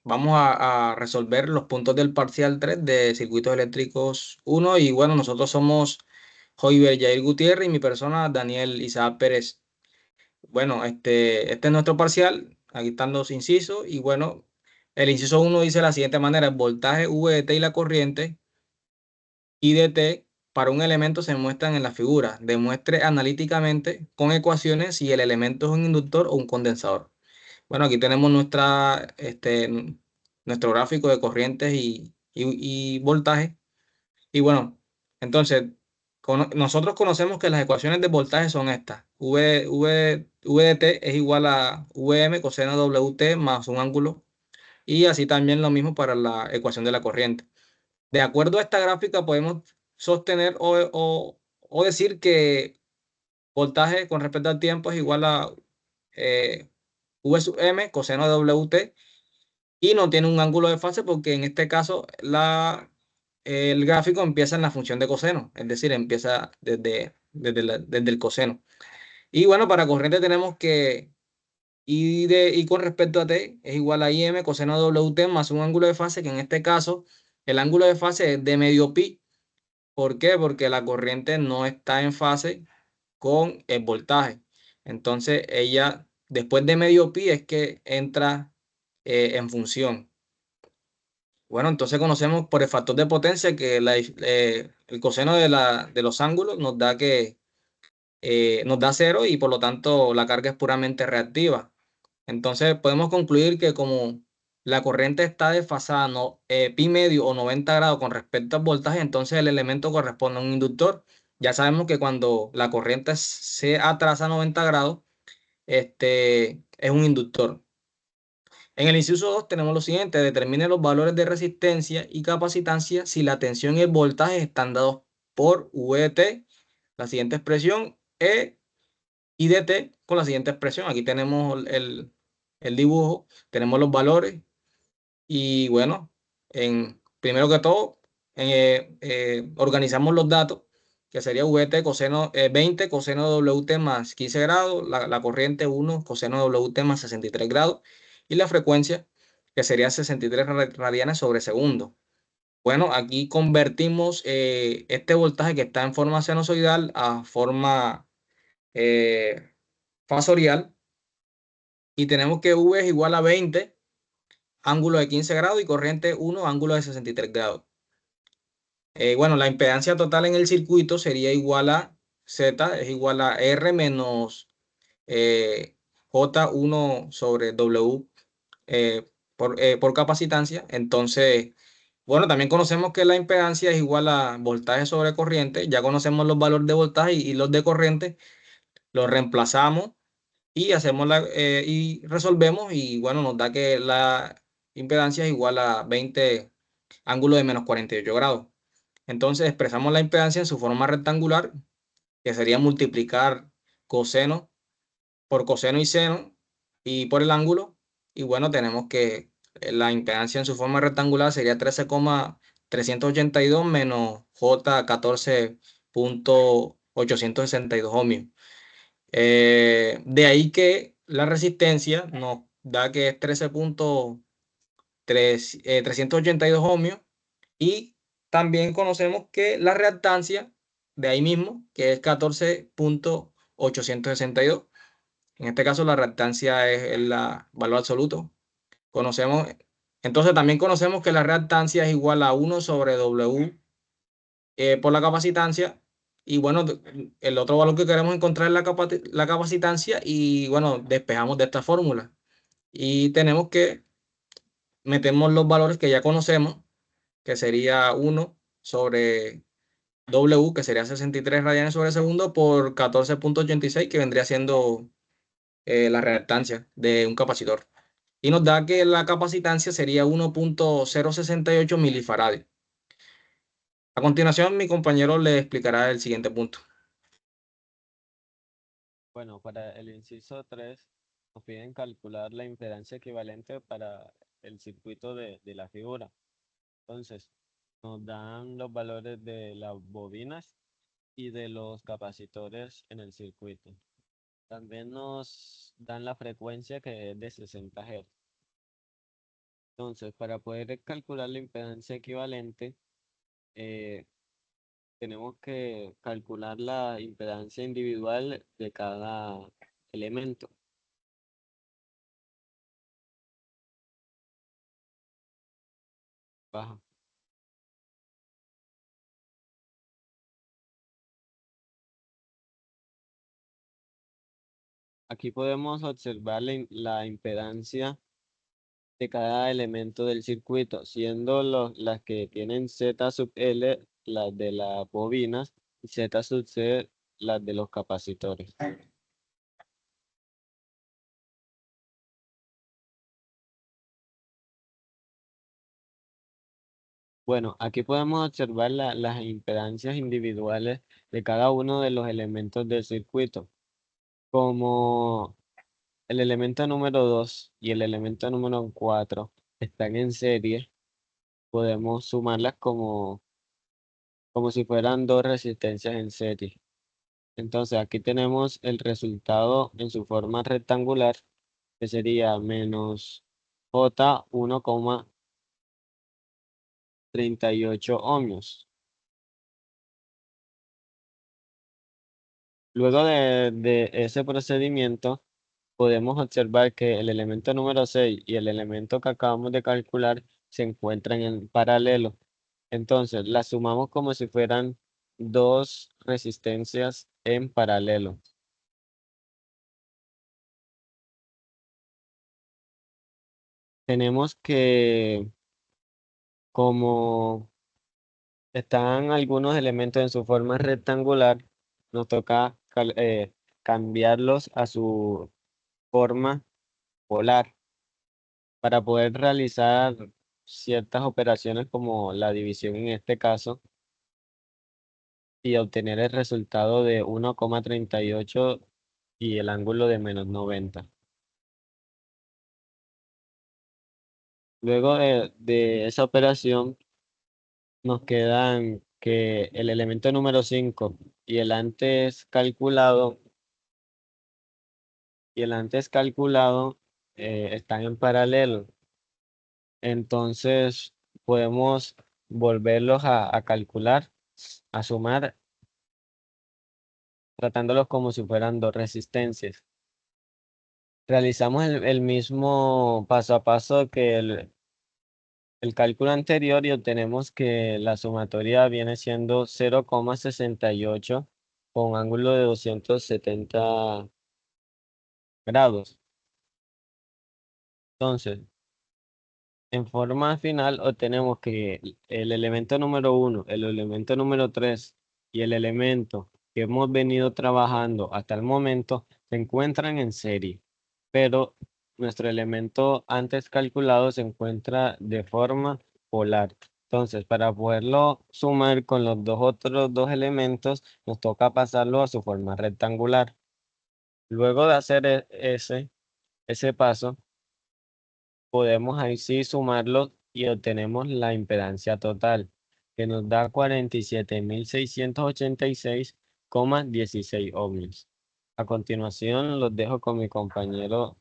Vamos a resolver los puntos del parcial 3 de circuitos eléctricos uno y bueno, nosotros somos Joiber Yair Gutiérrez y mi persona Daniel Isaac Pérez. Bueno, este es nuestro parcial, aquí están los incisos y bueno, el inciso uno dice de la siguiente manera: el voltaje V de T y la corriente I de T para un elemento se muestran en la figura. Demuestre analíticamente con ecuaciones si el elemento es un inductor o un condensador. Bueno, aquí tenemos nuestro gráfico de corrientes y voltaje. Y bueno, entonces, nosotros conocemos que las ecuaciones de voltaje son estas. V de T es igual a Vm coseno Wt más un ángulo. Y así también lo mismo para la ecuación de la corriente. De acuerdo a esta gráfica, podemos sostener o decir que voltaje con respecto al tiempo es igual a V sub m coseno de Wt y no tiene un ángulo de fase porque en este caso el gráfico empieza en la función de coseno, es decir, empieza desde el coseno. Y bueno, para corriente tenemos que I con respecto a t es igual a Im coseno de Wt más un ángulo de fase, que en este caso el ángulo de fase es de medio pi. ¿Por qué? Porque la corriente no está en fase con el voltaje. Entonces ella, después de medio pi, es que entra en función. Bueno, entonces conocemos por el factor de potencia que el coseno de los ángulos nos da cero y por lo tanto la carga es puramente reactiva. Entonces podemos concluir que como la corriente está desfasada pi medio o 90 grados con respecto al voltaje, entonces el elemento corresponde a un inductor. Ya sabemos que cuando la corriente se atrasa a 90 grados, es un inductor. En el inciso 2 tenemos lo siguiente: determine los valores de resistencia y capacitancia si la tensión y el voltaje están dados por V de T, la siguiente expresión, I de T con la siguiente expresión. Aquí tenemos el dibujo, tenemos los valores y bueno, primero que todo, organizamos los datos, que sería VT coseno, 20 coseno de WT más 15 grados, la corriente 1 coseno de WT más 63 grados y la frecuencia, que sería 63 radianes sobre segundo. Bueno, aquí convertimos este voltaje que está en forma sinusoidal a forma eh, fasorial y tenemos que V es igual a 20 ángulo de 15 grados y corriente 1 ángulo de 63 grados. Bueno, la impedancia total en el circuito sería igual a Z, es igual a R menos J1 sobre W por capacitancia. Entonces, bueno, también conocemos que la impedancia es igual a voltaje sobre corriente. Ya conocemos los valores de voltaje y los de corriente. Los reemplazamos y y resolvemos y bueno, nos da que la impedancia es igual a 20 ángulo de menos 48 grados. Entonces expresamos la impedancia en su forma rectangular, que sería multiplicar coseno por coseno y seno y por el ángulo. Y bueno, tenemos que la impedancia en su forma rectangular sería 13,382 menos J 14,862 ohmios. De ahí que la resistencia nos da que es 382 ohmios y también conocemos que la reactancia de ahí mismo, que es 14,862. En este caso la reactancia es el valor absoluto. Conocemos, entonces también conocemos que la reactancia es igual a 1 sobre W por la capacitancia. Y bueno, el otro valor que queremos encontrar es la capacitancia y bueno, despejamos de esta fórmula. Y tenemos que metemos los valores que ya conocemos, que sería 1 sobre W, que sería 63 radianes sobre segundo, por 14,86, que vendría siendo la reactancia de un capacitor. Y nos da que la capacitancia sería 1,068 milifarads. A continuación, mi compañero le explicará el siguiente punto. Bueno, para el inciso 3 nos piden calcular la impedancia equivalente para el circuito de la figura. Entonces, nos dan los valores de las bobinas y de los capacitores en el circuito. También nos dan la frecuencia, que es de 60 Hz. Entonces, para poder calcular la impedancia equivalente, eh, tenemos que calcular la impedancia individual de cada elemento. Baja. Aquí podemos observar la impedancia de cada elemento del circuito, siendo las que tienen Z sub L las de las bobinas y Z sub C las de los capacitores. Bueno, aquí podemos observar las impedancias individuales de cada uno de los elementos del circuito. Como el elemento número 2 y el elemento número 4 están en serie, podemos sumarlas como si fueran dos resistencias en serie. Entonces aquí tenemos el resultado en su forma rectangular, que sería menos J 1,38 ohmios. Luego de ese procedimiento, podemos observar que el elemento número 6 y el elemento que acabamos de calcular se encuentran en paralelo. Entonces, las sumamos como si fueran dos resistencias en paralelo. Tenemos que, como están algunos elementos en su forma rectangular, nos toca cambiarlos a su forma polar para poder realizar ciertas operaciones como la división en este caso y obtener el resultado de 1,38 y el ángulo de menos 90. Luego de esa operación nos quedan que el elemento número 5 y el antes calculado están en paralelo. Entonces podemos volverlos a calcular, a sumar, tratándolos como si fueran dos resistencias. Realizamos el mismo paso a paso que el cálculo anterior y obtenemos que la sumatoria viene siendo 0,68 con ángulo de 270 grados. Entonces, en forma final obtenemos que el elemento número 1, el elemento número 3 y el elemento que hemos venido trabajando hasta el momento se encuentran en serie, pero nuestro elemento antes calculado se encuentra de forma polar. Entonces, para poderlo sumar con los otros dos elementos, nos toca pasarlo a su forma rectangular. Luego de hacer ese paso, podemos ahí sí sumarlo y obtenemos la impedancia total, que nos da 47.686,16 ohmios. A continuación, los dejo con mi compañero.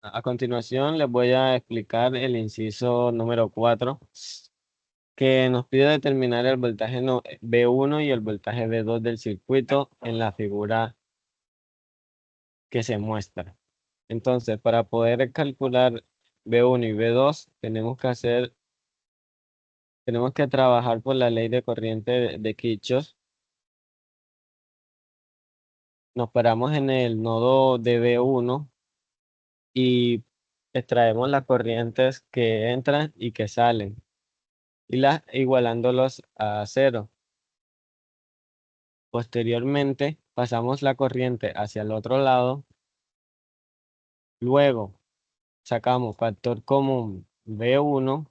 A continuación, les voy a explicar el inciso número 4, que nos pide determinar el voltaje B1 y el voltaje B2 del circuito en la figura que se muestra. Entonces, para poder calcular B1 y B2, tenemos que trabajar por la ley de corriente de Kirchhoff. Nos paramos en el nodo de B1 y extraemos las corrientes que entran y que salen y las igualándolos a cero. Posteriormente, pasamos la corriente hacia el otro lado. Luego, sacamos factor común B1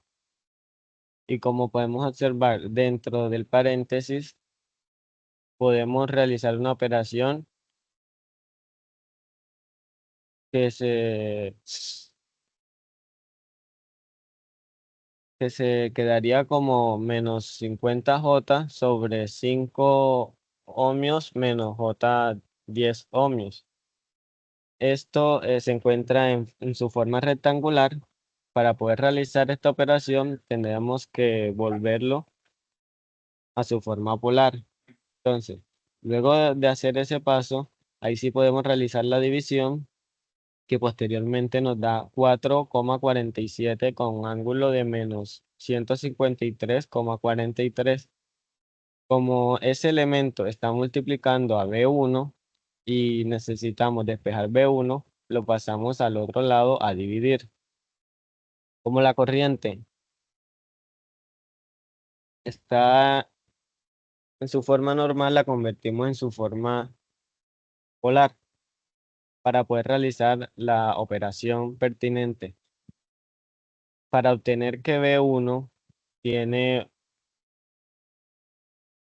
y como podemos observar dentro del paréntesis, podemos realizar una operación que se quedaría como menos 50J sobre 5 ohmios menos J 10 ohmios. Esto se encuentra en su forma rectangular. Para poder realizar esta operación tendríamos que volverlo a su forma polar. Entonces, luego de hacer ese paso, ahí sí podemos realizar la división que posteriormente nos da 4,47 con un ángulo de menos 153,43. Como ese elemento está multiplicando a B1 y necesitamos despejar B1, lo pasamos al otro lado a dividir. Como la corriente está en su forma normal, la convertimos en su forma polar para poder realizar la operación pertinente. Para obtener que B1 tiene,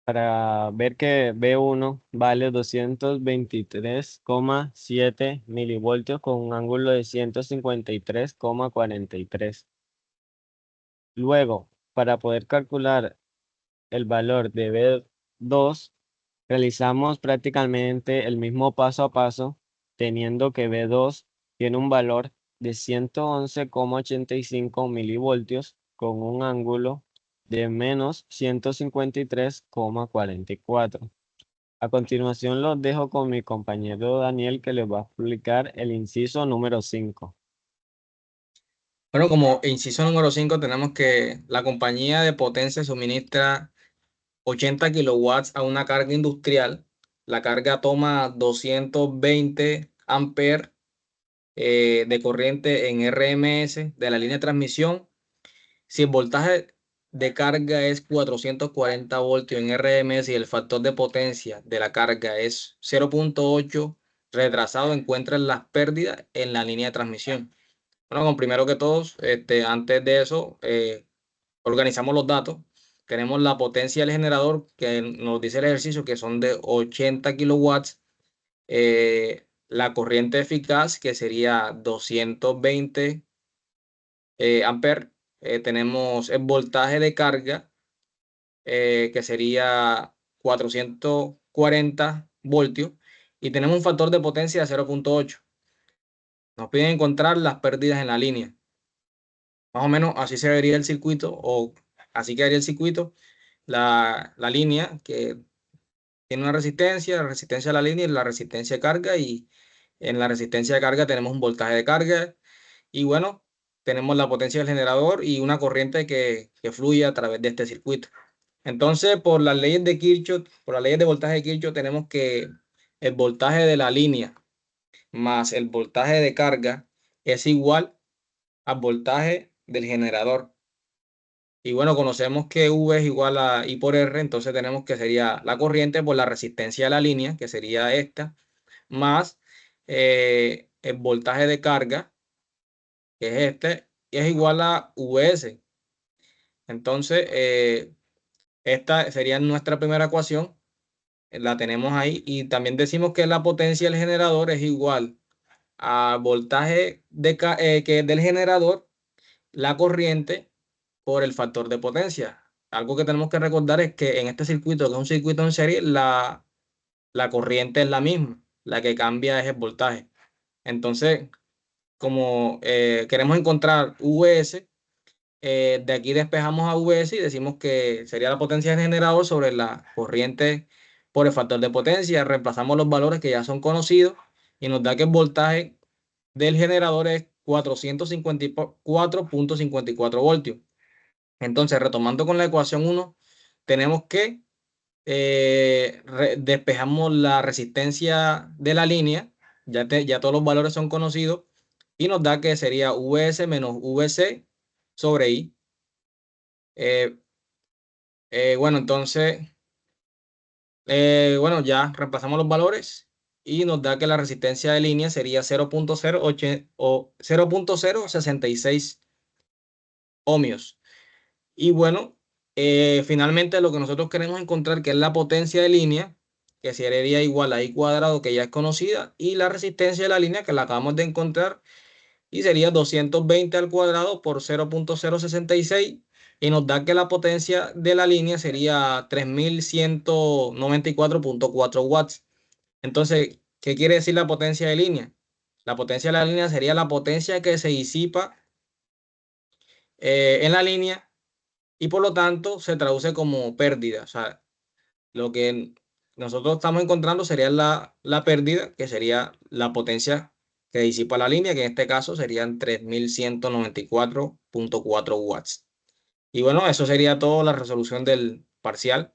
para ver que B1 vale 223,7 milivoltios con un ángulo de 153,43. Luego, para poder calcular el valor de B2, realizamos prácticamente el mismo paso a paso, teniendo que B2 tiene un valor de 111,85 milivoltios con un ángulo de menos 153,44. A continuación los dejo con mi compañero Daniel que les va a explicar el inciso número 5. Bueno, como inciso número 5 tenemos que la compañía de potencia suministra 80 kilowatts a una carga industrial. La carga toma 220 amperes de corriente en RMS de la línea de transmisión. Si el voltaje de carga es 440 voltios en RMS y el factor de potencia de la carga es 0,8, retrasado, encuentran las pérdidas en la línea de transmisión. Bueno, con primero que todos, antes de eso, organizamos los datos. Tenemos la potencia del generador que nos dice el ejercicio que son de 80 kilowatts. La corriente eficaz que sería 220 amperes. Tenemos el voltaje de carga que sería 440 voltios. Y tenemos un factor de potencia de 0,8. Nos piden encontrar las pérdidas en la línea. Más o menos así se vería el circuito o así quedaría el circuito. La línea que tiene una resistencia, la resistencia de la línea y la resistencia de carga. Y en la resistencia de carga tenemos un voltaje de carga. Y bueno, tenemos la potencia del generador y una corriente que fluye a través de este circuito. Entonces, por las leyes de Kirchhoff, por las leyes de voltaje de Kirchhoff, tenemos que el voltaje de la línea más el voltaje de carga es igual al voltaje del generador. Y bueno, conocemos que V es igual a I por R, entonces tenemos que sería la corriente por la resistencia de la línea, que sería esta, más el voltaje de carga, que es este, y es igual a Vs. Entonces, esta sería nuestra primera ecuación, la tenemos ahí, y también decimos que la potencia del generador es igual al voltaje que es del generador, la corriente por el factor de potencia. Algo que tenemos que recordar es que en este circuito, que es un circuito en serie, la corriente es la misma, la que cambia es el voltaje. Entonces, como queremos encontrar Vs, de aquí despejamos a Vs y decimos que sería la potencia del generador sobre la corriente por el factor de potencia. Reemplazamos los valores que ya son conocidos y nos da que el voltaje del generador es 454,54 voltios. Entonces, retomando con la ecuación 1, tenemos que despejamos la resistencia de la línea, ya todos los valores son conocidos, y nos da que sería Vs menos Vc sobre I. Eh, bueno, entonces, bueno, ya reemplazamos los valores y nos da que la resistencia de línea sería 0,08 o 0,066 ohmios. Y bueno, finalmente lo que nosotros queremos encontrar, que es la potencia de línea, que sería igual a I cuadrado, que ya es conocida, y la resistencia de la línea, que la acabamos de encontrar, y sería 220 al cuadrado por 0,066, y nos da que la potencia de la línea sería 3194,4 watts. Entonces, ¿qué quiere decir la potencia de línea? La potencia de la línea sería la potencia que se disipa en la línea y por lo tanto se traduce como pérdida. O sea, lo que nosotros estamos encontrando sería la pérdida, que sería la potencia que disipa la línea, que en este caso serían 3194,4 watts. Y bueno, eso sería toda la resolución del parcial.